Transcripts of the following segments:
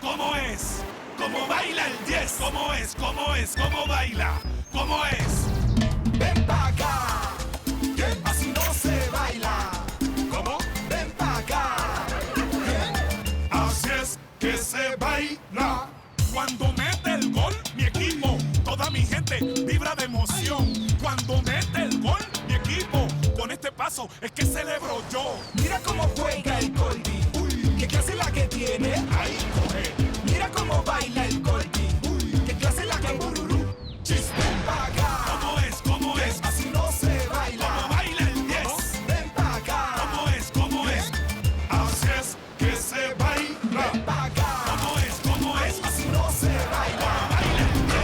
¿Cómo es? ¿Cómo baila el 10? ¿Cómo es? ¿Cómo es? ¿Cómo baila? ¿Cómo es? Ven pa' acá, que así no se baila. ¿Cómo? Ven pa' acá. Así es que se baila. Cuando mete el gol, mi equipo, toda mi gente vibra de emoción. Cuando mete el gol, mi equipo, con este paso es que celebro yo. Mira cómo juega el Goldie. Uy, qué clase la que tiene. Ahí coge. Mira cómo baila el Goldie. Uy, qué clase la que bururú. Chis. Ven pa' acá. ¿Cómo es? ¿Cómo Que es? así no se baila. ¿Cómo baila el 10? Ven pa' acá. ¿Cómo es? ¿Cómo es? Así es que se baila. Ven pa' acá. ¿Cómo es? ¿Cómo es? Así no se baila. Baila el 10.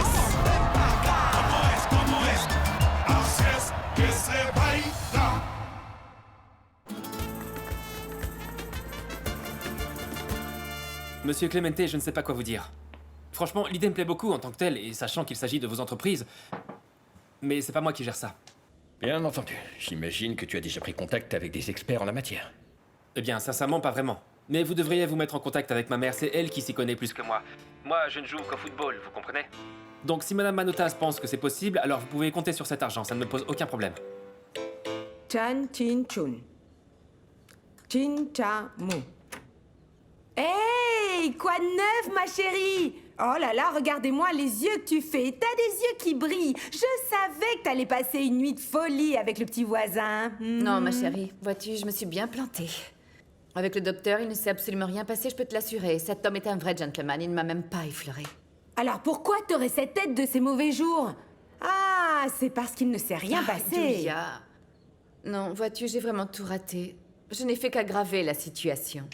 Ven pa' acá. ¿Cómo es? ¿Cómo es? Así es que se baila. Monsieur Clémenté, je ne sais pas quoi vous dire. Franchement, l'idée me plaît beaucoup en tant que telle, et sachant qu'il s'agit de vos entreprises. Mais c'est pas moi qui gère ça. Bien entendu. J'imagine que tu as déjà pris contact avec des experts en la matière. Eh bien, sincèrement, pas vraiment. Mais vous devriez vous mettre en contact avec ma mère, c'est elle qui s'y connaît plus que moi. Moi, je ne joue qu'au football, vous comprenez? Donc si Madame Manotas pense que c'est possible, alors vous pouvez compter sur cet argent, ça ne me pose aucun problème. Chan Chin Chun. Chin Cha Mu. Hey, quoi de neuf, ma chérie? Oh là là, regardez-moi les yeux que tu fais. T'as des yeux qui brillent. Je savais que t'allais passer une nuit de folie avec le petit voisin. Non, ma chérie, vois-tu, je me suis bien plantée. Avec le docteur, il ne s'est absolument rien passé, je peux te l'assurer. Cet homme est un vrai gentleman, il ne m'a même pas effleuré. Alors pourquoi t'aurais cette tête de ces mauvais jours? Ah, c'est parce qu'il ne s'est rien passé. Julia. Non, vois-tu, j'ai vraiment tout raté. Je n'ai fait qu'aggraver la situation.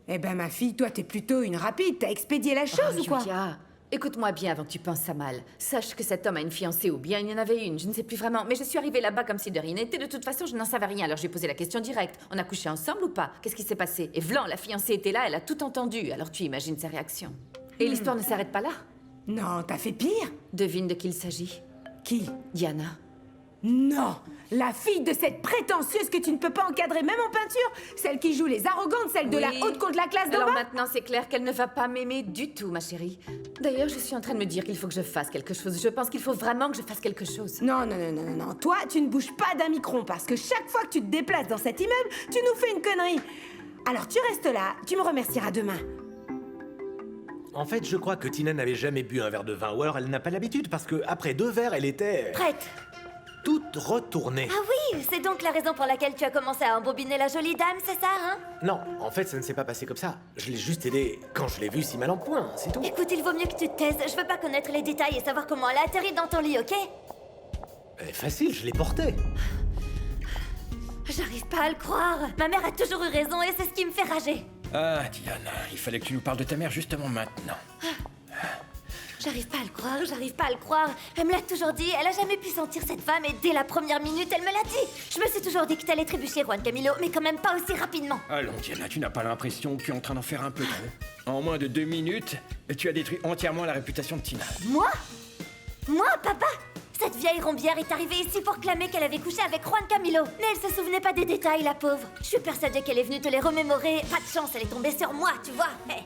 Eh ben ma fille, toi t'es plutôt une rapide. T'as expédié la chose ou quoi? Julia, écoute-moi bien avant que tu penses à mal. Sache que cet homme a une fiancée ou bien il y en avait une, je ne sais plus vraiment. Mais je suis arrivée là-bas comme si de rien n'était. De toute façon, je n'en savais rien, alors j'ai posé la question directe. On a couché ensemble ou pas? Qu'est-ce qui s'est passé? Et vlan, la fiancée était là, elle a tout entendu. Alors tu imagines sa réaction. Et l'histoire ne s'arrête pas là. Non, t'as fait pire? Devine de qui il s'agit. Qui? Diana. Non! La fille de cette prétentieuse que tu ne peux pas encadrer même en peinture! Celle qui joue les arrogantes, celle de la Oui. haute contre la classe d'en Alors bas! maintenant, c'est clair qu'elle ne va pas m'aimer du tout, ma chérie. D'ailleurs, je suis en train de me dire qu'il faut que je fasse quelque chose. Je pense qu'il faut vraiment que je fasse quelque chose. Non, non, non, non, non, non. Toi, tu ne bouges pas d'un micron parce que chaque fois que tu te déplaces dans cet immeuble, tu nous fais une connerie. Alors tu restes là, tu me remercieras demain. En fait, je crois que Tina n'avait jamais bu un verre de vin, ou alors elle n'a pas l'habitude, parce que après 2 verres, elle était... Prête. toute retournée. Ah oui, c'est donc la raison pour laquelle tu as commencé à embobiner la jolie dame, c'est ça, hein? Non, en fait, ça ne s'est pas passé comme ça. Je l'ai juste aidée quand je l'ai vue si mal en point, c'est tout. Écoute, il vaut mieux que tu te taises. Je veux pas connaître les détails et savoir comment elle a atterri dans ton lit, ok? Facile, je l'ai portée. J'arrive pas à le croire. Ma mère a toujours eu raison et c'est ce qui me fait rager. Ah, Diana, il fallait que tu nous parles de ta mère justement maintenant. J'arrive pas à le croire, j'arrive pas à le croire. Elle me l'a toujours dit, elle a jamais pu sentir cette femme et dès la première minute, elle me l'a dit. Je me suis toujours dit que t'allais trébucher, Juan Camilo, mais quand même pas aussi rapidement. Allons, Diana, tu n'as pas l'impression que tu es en train d'en faire un peu trop? En moins de 2 minutes, tu as détruit entièrement la réputation de Tina. Moi? Moi, papa? Cette vieille rombière est arrivée ici pour clamer qu'elle avait couché avec Juan Camilo. Mais elle se souvenait pas des détails, la pauvre. Je suis persuadée qu'elle est venue te les remémorer. Pas de chance, elle est tombée sur moi, tu vois. Hey.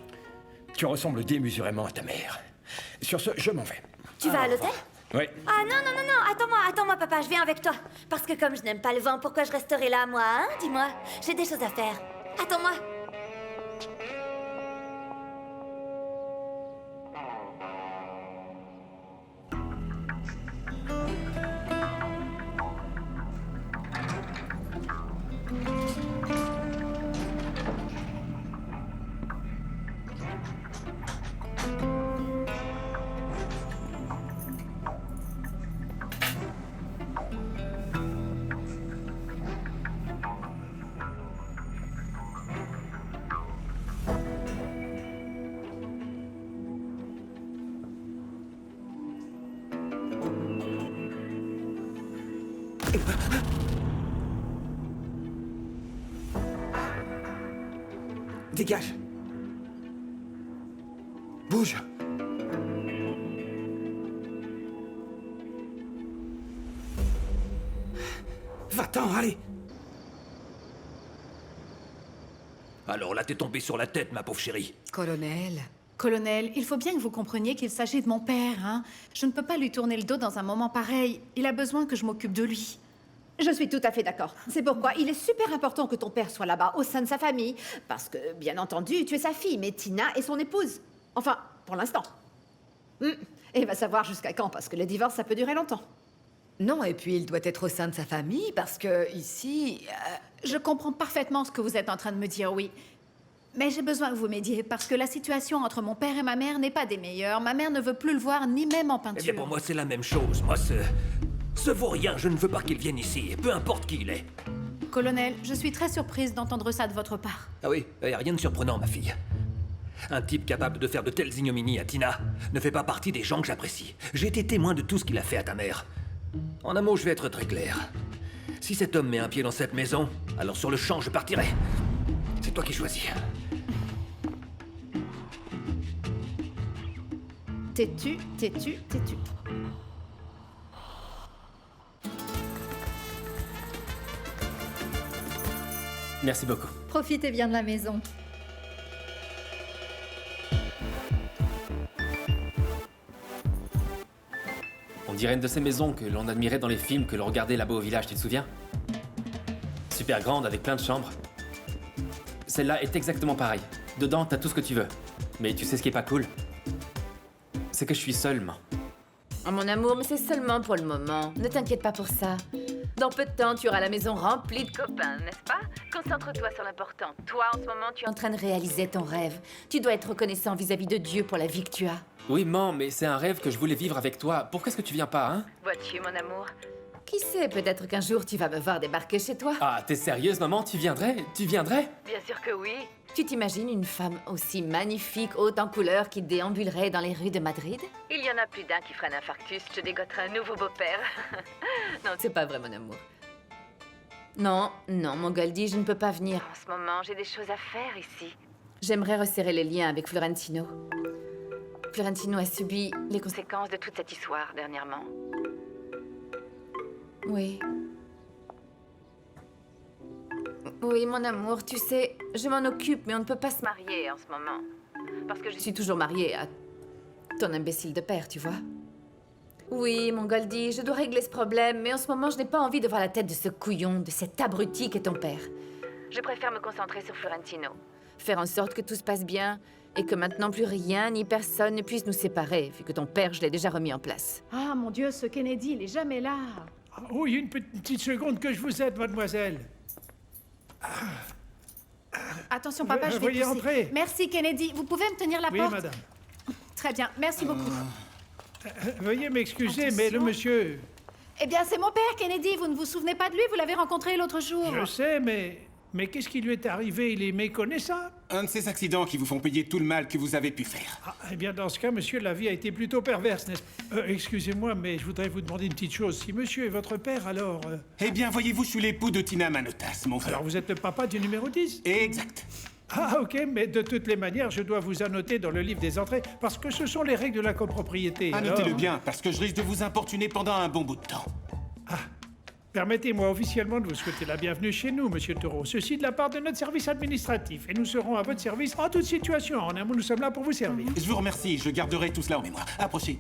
Tu ressembles démesurément à ta mère. Sur ce, je m'en vais. Tu vas à l'hôtel? Oui. Ah non, non, non, non, attends-moi, papa, je viens avec toi. Parce que comme je n'aime pas le vin, pourquoi je resterai là, moi, hein? Dis-moi, j'ai des choses à faire. Attends-moi. Dégage. Bouge. Va-t'en, allez. Alors là, t'es tombé sur la tête, ma pauvre chérie. Colonel, Colonel, il faut bien que vous compreniez qu'il s'agit de mon père, hein. Je ne peux pas lui tourner le dos dans un moment pareil. Il a besoin que je m'occupe de lui. Je suis tout à fait d'accord. C'est pourquoi il est super important que ton père soit là-bas, au sein de sa famille. Parce que, bien entendu, tu es sa fille, mais Tina est son épouse. Enfin, pour l'instant. Et va savoir jusqu'à quand, parce que le divorce, ça peut durer longtemps. Non, et puis il doit être au sein de sa famille, parce que ici... Je comprends parfaitement ce que vous êtes en train de me dire, oui. Mais j'ai besoin que vous m'aidiez, parce que la situation entre mon père et ma mère n'est pas des meilleures. Ma mère ne veut plus le voir, ni même en peinture. Eh bien, pour moi, c'est la même chose. Moi, ce vaurien, je ne veux pas qu'il vienne ici, peu importe qui il est. Colonel, je suis très surprise d'entendre ça de votre part. Ah oui, rien de surprenant, ma fille. Un type capable de faire de telles ignominies à Tina ne fait pas partie des gens que j'apprécie. J'ai été témoin de tout ce qu'il a fait à ta mère. En un mot, je vais être très clair. Si cet homme met un pied dans cette maison, alors sur le champ, je partirai. C'est toi qui choisis. Têtu, têtu, têtu. Merci beaucoup. Profitez bien de la maison. On dirait une de ces maisons que l'on admirait dans les films que l'on regardait là-bas au village, tu te souviens? Super grande, avec plein de chambres. Celle-là est exactement pareille. Dedans, t'as tout ce que tu veux. Mais tu sais ce qui est pas cool? C'est que je suis seul, moi. Oh mon amour, mais c'est seulement pour le moment. Ne t'inquiète pas pour ça. Dans peu de temps, tu auras la maison remplie de copains, n'est-ce pas? Concentre-toi sur l'important. Toi, en ce moment, tu es en train de réaliser ton rêve. Tu dois être reconnaissant vis-à-vis de Dieu pour la vie que tu as. Oui, maman, mais c'est un rêve que je voulais vivre avec toi. Pourquoi est-ce que tu viens pas, hein? Vois-tu, mon amour? Qui sait, peut-être qu'un jour, tu vas me voir débarquer chez toi. Ah, t'es sérieuse, maman? Tu viendrais? Tu viendrais? Bien sûr que oui. Tu t'imagines une femme aussi magnifique, haute en couleur, qui déambulerait dans les rues de Madrid? Il y en a plus d'un qui ferait un infarctus, je te dégoterai un nouveau beau-père. Non, c'est pas vrai, mon amour. Non, mon Goldie, je ne peux pas venir. En ce moment, j'ai des choses à faire ici. J'aimerais resserrer les liens avec Florentino. Florentino a subi les conséquences de toute cette histoire dernièrement. Oui. Oui, mon amour, tu sais, je m'en occupe, mais on ne peut pas se marier en ce moment. Parce que je suis toujours mariée à ton imbécile de père, tu vois. Oui, mon Goldie, je dois régler ce problème, mais en ce moment, je n'ai pas envie de voir la tête de ce couillon, de cet abruti qu'est ton père. Je préfère me concentrer sur Florentino. Faire en sorte que tout se passe bien, et que maintenant plus rien ni personne ne puisse nous séparer, vu que ton père, je l'ai déjà remis en place. Ah, mon Dieu, ce Kennedy, il est jamais là. Oui, une petite seconde que je vous aide, mademoiselle. Attention, papa, je vais Veuillez pousser. entrer. Merci, Kennedy. Vous pouvez me tenir la Oui, porte? madame. Très bien, merci beaucoup. Veuillez m'excuser, mais le Attention. monsieur... Eh bien, c'est mon père, Kennedy. Vous ne vous souvenez pas de lui? Vous l'avez rencontré l'autre jour. Je sais, mais qu'est-ce qui lui est arrivé? Il est méconnaissant? Un de ces accidents qui vous font payer tout le mal que vous avez pu faire. Ah, eh bien, dans ce cas, monsieur, la vie a été plutôt perverse, n'est-ce pas? Excusez-moi, mais je voudrais vous demander une petite chose. Si monsieur est votre père, alors... Eh bien, voyez-vous, je suis l'époux de Tina Manotas, mon frère. Alors, vous êtes le papa du numéro 10? Exact. Ah, ok, mais de toutes les manières, je dois vous annoter dans le livre des entrées, parce que ce sont les règles de la copropriété. Annotez-le bien, parce que je risque de vous importuner pendant un bon bout de temps. Permettez-moi officiellement de vous souhaiter la bienvenue chez nous, monsieur Taureau. Ceci de la part de notre service administratif. Et nous serons à votre service en toute situation. En un mot, nous sommes là pour vous servir. Je vous remercie, je garderai tout cela en mémoire. Approchez.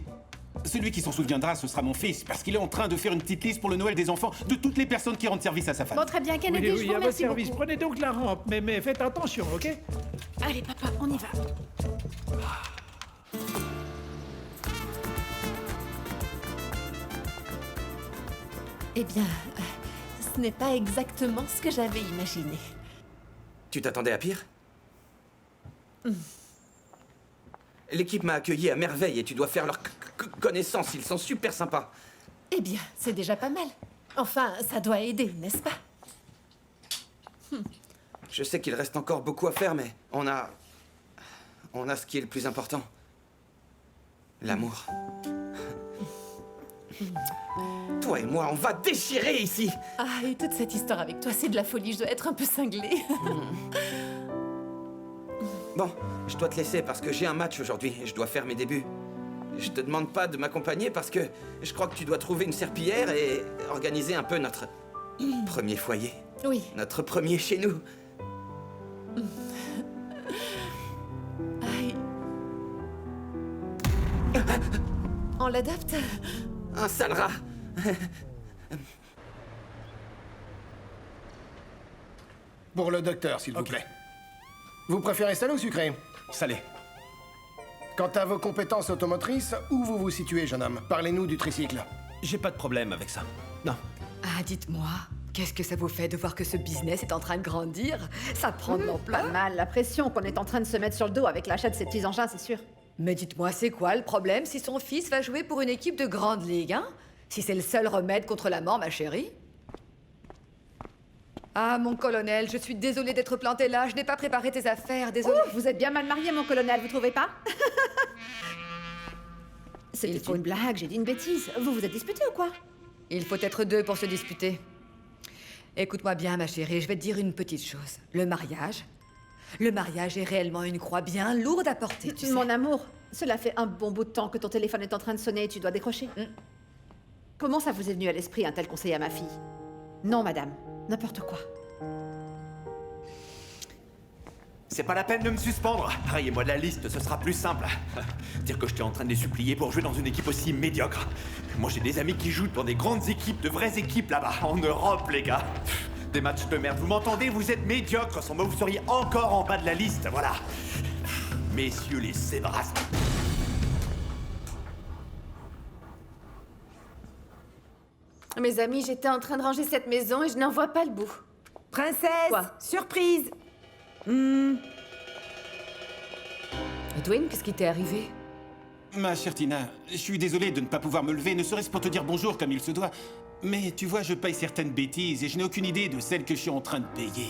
Celui qui s'en souviendra, ce sera mon fils, parce qu'il est en train de faire une petite liste pour le Noël des enfants de toutes les personnes qui rendent service à sa famille. Bon, très bien, Kennedy, Oui, je vous à votre remercie service. beaucoup. Prenez donc la rampe, mais faites attention, ok? Allez, papa, on y va. Eh bien, ce n'est pas exactement ce que j'avais imaginé. Tu t'attendais à pire? L'équipe m'a accueilli à merveille et tu dois faire leur connaissance. Ils sont super sympas. Eh bien, c'est déjà pas mal. Enfin, ça doit aider, n'est-ce pas? Je sais qu'il reste encore beaucoup à faire, mais on a ce qui est le plus important. L'amour. Toi et moi, on va déchirer ici. Ah, et toute cette histoire avec toi, c'est de la folie. Je dois être un peu cinglée. Bon, je dois te laisser parce que j'ai un match aujourd'hui et je dois faire mes débuts. Je te demande pas de m'accompagner parce que je crois que tu dois trouver une serpillière et organiser un peu notre premier foyer. Oui. Notre premier chez nous. Aïe. On l'adopte? Un sale rat. Pour le docteur, s'il vous plaît. Vous préférez salé ou sucré? Salé. Quant à vos compétences automotrices, où vous vous situez, jeune homme? Parlez-nous du tricycle. J'ai pas de problème avec ça. Non. Ah, dites-moi, qu'est-ce que ça vous fait de voir que ce business est en train de grandir? Ça prend de l'ampleur. Pas mal, la pression qu'on est en train de se mettre sur le dos avec l'achat de ces petits engins, c'est sûr. Mais dites-moi, c'est quoi le problème si son fils va jouer pour une équipe de grande ligue, hein? Si c'est le seul remède contre la mort, ma chérie? Ah, mon colonel, je suis désolée d'être plantée là, je n'ai pas préparé tes affaires, désolée. Vous êtes bien mal marié, mon colonel, vous trouvez pas? C'était pour une blague, j'ai dit une bêtise. Vous vous êtes disputé ou quoi? Il faut être deux pour se disputer. Écoute-moi bien, ma chérie, je vais te dire une petite chose. Le mariage est réellement une croix bien lourde à porter, tu sais. Mon amour, cela fait un bon bout de temps que ton téléphone est en train de sonner et tu dois décrocher. Comment ça vous est venu à l'esprit un tel conseil à ma fille? Non, madame, n'importe quoi. C'est pas la peine de me suspendre. Rayez-moi de la liste, ce sera plus simple. Dire que j'étais en train de les supplier pour jouer dans une équipe aussi médiocre. Moi, j'ai des amis qui jouent dans des grandes équipes, de vraies équipes là-bas, en Europe, les gars. Des matchs de merde, vous m'entendez? Vous êtes médiocres, sans moi, vous seriez encore en bas de la liste, voilà. Messieurs les Sébras. Mes amis, j'étais en train de ranger cette maison et je n'en vois pas le bout. Princesse, Quoi? Surprise. Edwin, qu'est-ce qui t'est arrivé? Ma chère Tina, je suis désolé de ne pas pouvoir me lever, ne serait-ce pour te dire bonjour comme il se doit. Mais tu vois, je paye certaines bêtises et je n'ai aucune idée de celles que je suis en train de payer.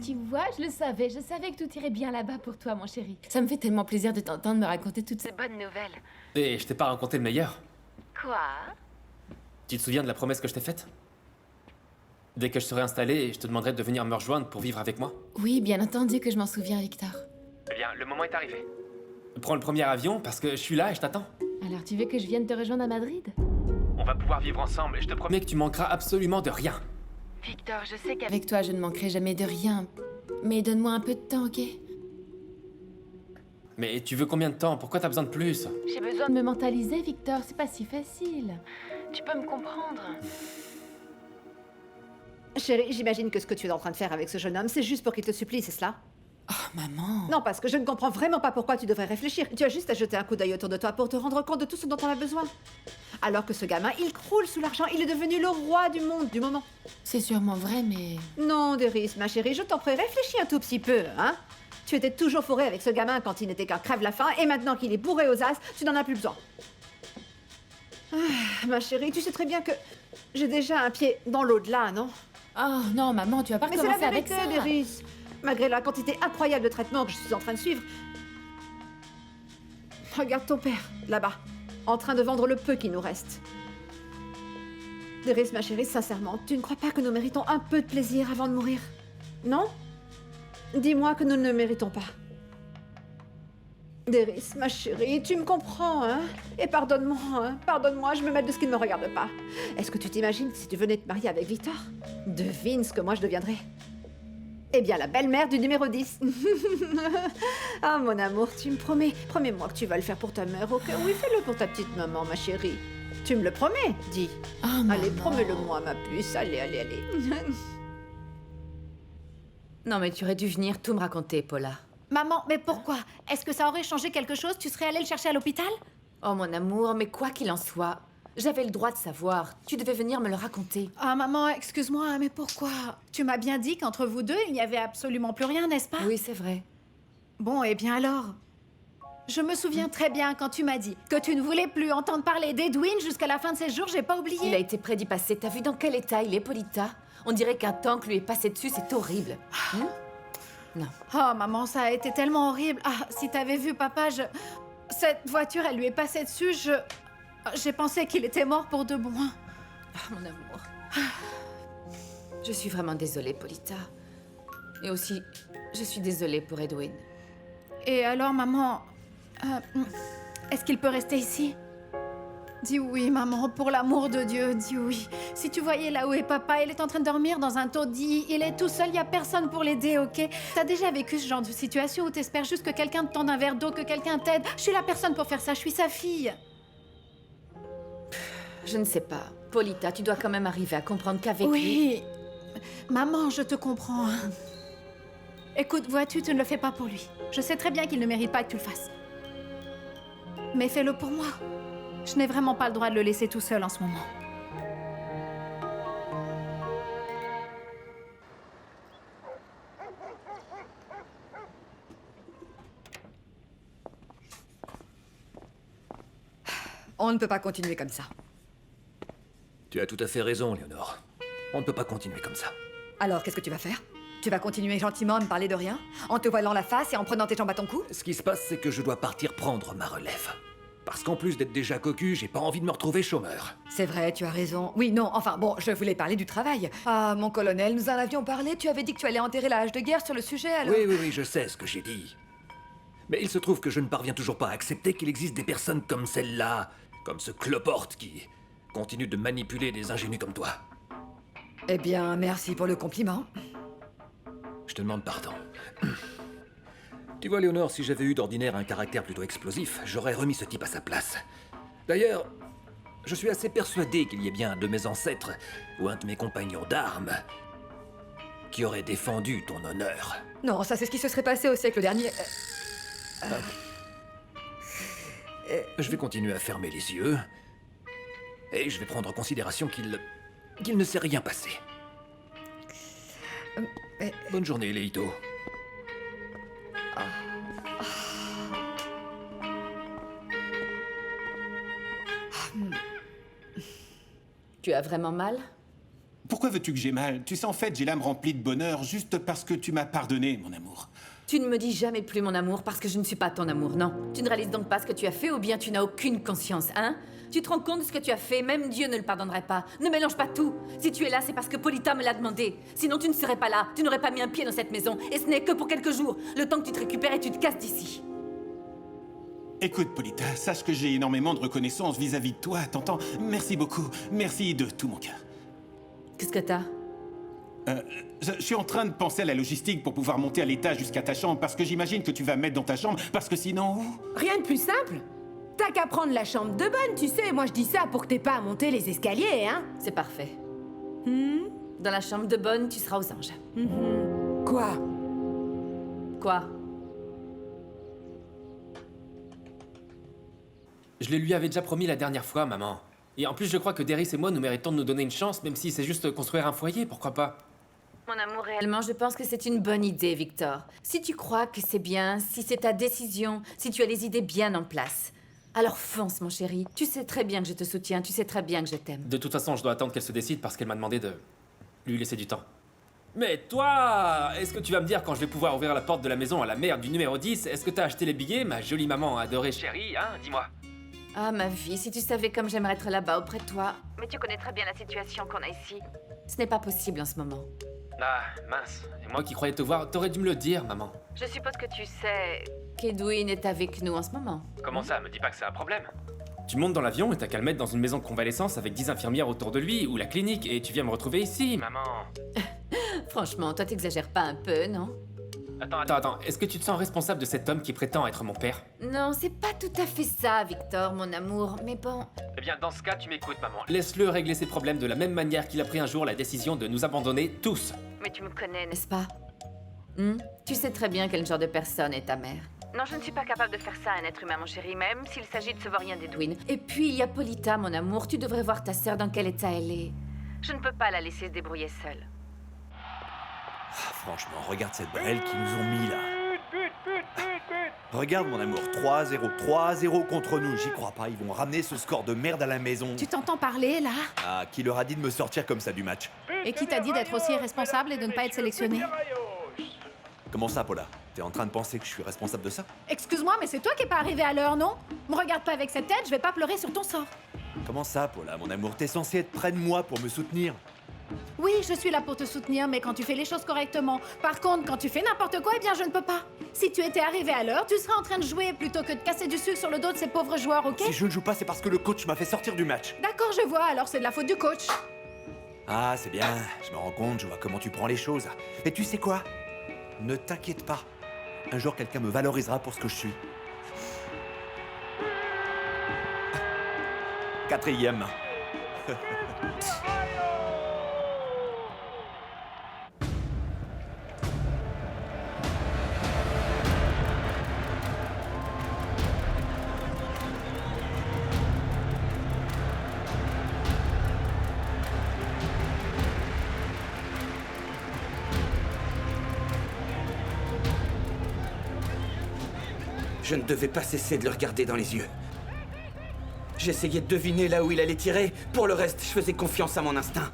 Tu vois, je savais que tout irait bien là-bas pour toi, mon chéri. Ça me fait tellement plaisir de t'entendre me raconter toutes ces bonnes nouvelles. Et je t'ai pas raconté le meilleur. Quoi? Tu te souviens de la promesse que je t'ai faite? Dès que je serai installé, je te demanderai de venir me rejoindre pour vivre avec moi. Oui, bien entendu que je m'en souviens, Victor. Eh bien, le moment est arrivé. Prends le premier avion parce que je suis là et je t'attends. Alors tu veux que je vienne te rejoindre à Madrid? On va pouvoir vivre ensemble et je te promets que tu manqueras absolument de rien. Victor, je sais qu'avec toi, je ne manquerai jamais de rien. Mais donne-moi un peu de temps, ok? Mais tu veux combien de temps? Pourquoi t'as besoin de plus? J'ai besoin de me mentaliser, Victor. C'est pas si facile. Tu peux me comprendre. Chérie, j'imagine que ce que tu es en train de faire avec ce jeune homme, c'est juste pour qu'il te supplie, c'est cela? Oh, maman. Non, parce que je ne comprends vraiment pas pourquoi tu devrais réfléchir. Tu as juste à jeter un coup d'œil autour de toi pour te rendre compte de tout ce dont on a besoin. Alors que ce gamin, il croule sous l'argent, il est devenu le roi du monde du moment. C'est sûrement vrai, mais... Non, Deris, ma chérie, je t'en prie, réfléchis un tout petit peu, hein? Tu étais toujours fourré avec ce gamin quand il n'était qu'un crève-la-faim, et maintenant qu'il est bourré aux as, tu n'en as plus besoin. Ah, ma chérie, tu sais très bien que j'ai déjà un pied dans l'au-delà, non? Oh non, maman, tu vas pas recommencer avec ça. Mais c'est la vérité, Deris. Malgré la quantité incroyable de traitements que je suis en train de suivre. Regarde ton père, là-bas, en train de vendre le peu qui nous reste. Deris, ma chérie, sincèrement, tu ne crois pas que nous méritons un peu de plaisir avant de mourir? Non? Dis-moi que nous ne le méritons pas. Deris, ma chérie, tu me comprends, hein? Et pardonne-moi, hein? Pardonne-moi, je me mêle de ce qui ne me regarde pas. Est-ce que tu t'imagines que si tu venais te marier avec Victor? Devine ce que moi je deviendrais. Eh bien, la belle-mère du numéro 10. Ah, mon amour, tu me promets. Promets-moi que tu vas le faire pour ta mère, ok? Oui, fais-le pour ta petite maman, ma chérie. Tu me le promets, dis. Oh, allez, promets-le-moi, ma puce. Allez, allez, allez. Non, mais tu aurais dû venir tout me raconter, Paula. Maman, mais pourquoi? Est-ce que ça aurait changé quelque chose? Tu serais allée le chercher à l'hôpital? Oh, mon amour, mais quoi qu'il en soit, j'avais le droit de savoir. Tu devais venir me le raconter. Ah, maman, excuse-moi, mais pourquoi? Tu m'as bien dit qu'entre vous deux, il n'y avait absolument plus rien, n'est-ce pas? Oui, c'est vrai. Bon, eh bien alors... Je me souviens très bien quand tu m'as dit que tu ne voulais plus entendre parler d'Edwin jusqu'à la fin de ses jours, j'ai pas oublié. Il a été près d'y passer. T'as vu dans quel état il est, Polita? On dirait qu'un tank lui est passé dessus, c'est horrible. Non. Oh, maman, ça a été tellement horrible. Ah, si t'avais vu papa, cette voiture, elle lui est passée dessus, j'ai pensé qu'il était mort pour de bon. Ah, mon amour. Je suis vraiment désolée, Polita. Et aussi, je suis désolée pour Edwin. Et alors, maman... est-ce qu'il peut rester ici? Dis oui, maman, pour l'amour de Dieu, dis oui. Si tu voyais là où est papa, il est en train de dormir dans un taudis, il est tout seul, il y a personne pour l'aider, ok? T'as déjà vécu ce genre de situation où t'espères juste que quelqu'un te tende un verre d'eau, que quelqu'un t'aide? Je suis la personne pour faire ça, je suis sa fille. Je ne sais pas. Polita, tu dois quand même arriver à comprendre qu'avec lui... Oui, maman, je te comprends. Écoute, vois-tu, tu ne le fais pas pour lui. Je sais très bien qu'il ne mérite pas que tu le fasses. Mais fais-le pour moi. Je n'ai vraiment pas le droit de le laisser tout seul en ce moment. On ne peut pas continuer comme ça. Tu as tout à fait raison, Léonore. On ne peut pas continuer comme ça. Alors, qu'est-ce que tu vas faire? Tu vas continuer gentiment à me parler de rien? En te voilant la face et en prenant tes jambes à ton cou? Ce qui se passe, c'est que je dois partir prendre ma relève. Parce qu'en plus d'être déjà cocu, j'ai pas envie de me retrouver chômeur. C'est vrai, tu as raison. Oui, non, enfin bon, je voulais parler du travail. Ah, mon colonel, nous en avions parlé, tu avais dit que tu allais enterrer la hache de guerre sur le sujet, alors... Oui, je sais ce que j'ai dit. Mais il se trouve que je ne parviens toujours pas à accepter qu'il existe des personnes comme celle-là, comme ce cloporte qui continue de manipuler des ingénus comme toi. Eh bien, merci pour le compliment. Je te demande pardon. Tu vois, Léonore, si j'avais eu d'ordinaire un caractère plutôt explosif, j'aurais remis ce type à sa place. D'ailleurs, je suis assez persuadé qu'il y ait bien un de mes ancêtres, ou un de mes compagnons d'armes, qui aurait défendu ton honneur. Non, ça c'est ce qui se serait passé au siècle dernier. Je vais continuer à fermer les yeux, et je vais prendre en considération qu'il ne s'est rien passé. Bonne journée, Leito. Tu as vraiment mal? Pourquoi veux-tu que j'ai mal? Tu sais, en fait, j'ai l'âme remplie de bonheur juste parce que tu m'as pardonné, mon amour. Tu ne me dis jamais plus mon amour parce que je ne suis pas ton amour, non. Tu ne réalises donc pas ce que tu as fait ou bien tu n'as aucune conscience, hein? Tu te rends compte de ce que tu as fait? Même Dieu ne le pardonnerait pas. Ne mélange pas tout. Si tu es là, c'est parce que Polita me l'a demandé. Sinon, tu ne serais pas là. Tu n'aurais pas mis un pied dans cette maison. Et ce n'est que pour quelques jours. Le temps que tu te récupères et tu te casses d'ici. Écoute, Polita, sache que j'ai énormément de reconnaissance vis-à-vis de toi, t'entends? Merci beaucoup. Merci de tout mon cœur. Qu'est-ce que t'as? Je suis en train de penser à la logistique pour pouvoir monter à l'étage jusqu'à ta chambre, parce que j'imagine que tu vas me mettre dans ta chambre, parce que sinon... Rien de plus simple. T'as qu'à prendre la chambre de bonne, tu sais. Moi, je dis ça pour que t'aies pas à monter les escaliers, hein. C'est parfait. Dans la chambre de bonne, tu seras aux anges. Quoi? Quoi? Je le lui avais déjà promis la dernière fois, maman. Et en plus, je crois que Deris et moi, nous méritons de nous donner une chance, même si c'est juste construire un foyer, pourquoi pas? Mon amour, réellement, je pense que c'est une bonne idée, Victor. Si tu crois que c'est bien, si c'est ta décision, si tu as les idées bien en place, alors fonce, mon chéri. Tu sais très bien que je te soutiens, tu sais très bien que je t'aime. De toute façon, je dois attendre qu'elle se décide parce qu'elle m'a demandé de lui laisser du temps. Mais toi, est-ce que tu vas me dire quand je vais pouvoir ouvrir la porte de la maison à la mère du numéro 10, est-ce que t'as acheté les billets, ma jolie maman adorée chérie, hein? Dis-moi. Ah, ma vie, si tu savais comme j'aimerais être là-bas auprès de toi. Mais tu connais très bien la situation qu'on a ici. Ce n'est pas possible en ce moment. Ah, mince. Et moi qui croyais te voir, t'aurais dû me le dire, maman. Je suppose que tu sais qu'Edwin est avec nous en ce moment. Comment ça? Me dis pas que c'est un problème. Tu montes dans l'avion et t'as qu'à le mettre dans une maison de convalescence avec 10 infirmières autour de lui, ou la clinique, et tu viens me retrouver ici, maman. Franchement, toi t'exagères pas un peu, non? Attends, est-ce que tu te sens responsable de cet homme qui prétend être mon père? Non, c'est pas tout à fait ça, Victor, mon amour, mais bon... Eh bien, dans ce cas, tu m'écoutes, maman. Laisse-le régler ses problèmes de la même manière qu'il a pris un jour la décision de nous abandonner tous. Mais tu me connais, n'est-ce pas? Tu sais très bien quel genre de personne est ta mère. Non, je ne suis pas capable de faire ça à un être humain, mon chéri, même s'il s'agit de savoir rien d'Edwin. Et puis, il y a Polita, mon amour, tu devrais voir ta sœur dans quel état elle est. Je ne peux pas la laisser se débrouiller seule. Franchement, regarde cette brêle qu'ils nous ont mis là. Regarde mon amour, 3-0. 3-0 contre nous, j'y crois pas, ils vont ramener ce score de merde à la maison. Tu t'entends parler, là? Ah, qui leur a dit de me sortir comme ça du match? Et qui t'a dit d'être aussi irresponsable et de ne pas être sélectionné? Comment ça, Paula? T'es en train de penser que je suis responsable de ça? Excuse-moi, mais c'est toi qui es pas arrivé à l'heure, non? Me regarde pas avec cette tête, je vais pas pleurer sur ton sort. Comment ça, Paula, mon amour? T'es censé être près de moi pour me soutenir. Oui, je suis là pour te soutenir, mais quand tu fais les choses correctement. Par contre, quand tu fais n'importe quoi, eh bien, je ne peux pas. Si tu étais arrivé à l'heure, tu serais en train de jouer plutôt que de casser du sucre sur le dos de ces pauvres joueurs, ok? Si je ne joue pas, c'est parce que le coach m'a fait sortir du match. D'accord, je vois, alors c'est de la faute du coach. Ah, c'est bien, je me rends compte, je vois comment tu prends les choses. Et tu sais quoi? Ne t'inquiète pas. Un jour, quelqu'un me valorisera pour ce que je suis. 4e. Je ne devais pas cesser de le regarder dans les yeux. J'essayais de deviner là où il allait tirer. Pour le reste, je faisais confiance à mon instinct.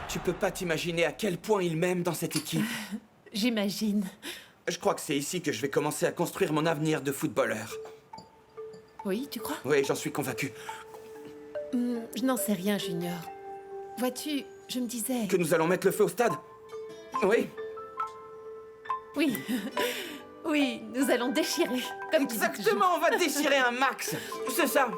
Tu peux pas t'imaginer à quel point il m'aime dans cette équipe. J'imagine. Je crois que c'est ici que je vais commencer à construire mon avenir de footballeur. Oui, tu crois? Oui, j'en suis convaincu. Je n'en sais rien, Junior. Vois-tu, je me disais... Que nous allons mettre le feu au stade? Oui. Oui. Oui, nous allons déchirer. Comme exactement, on va déchirer un max. C'est ça.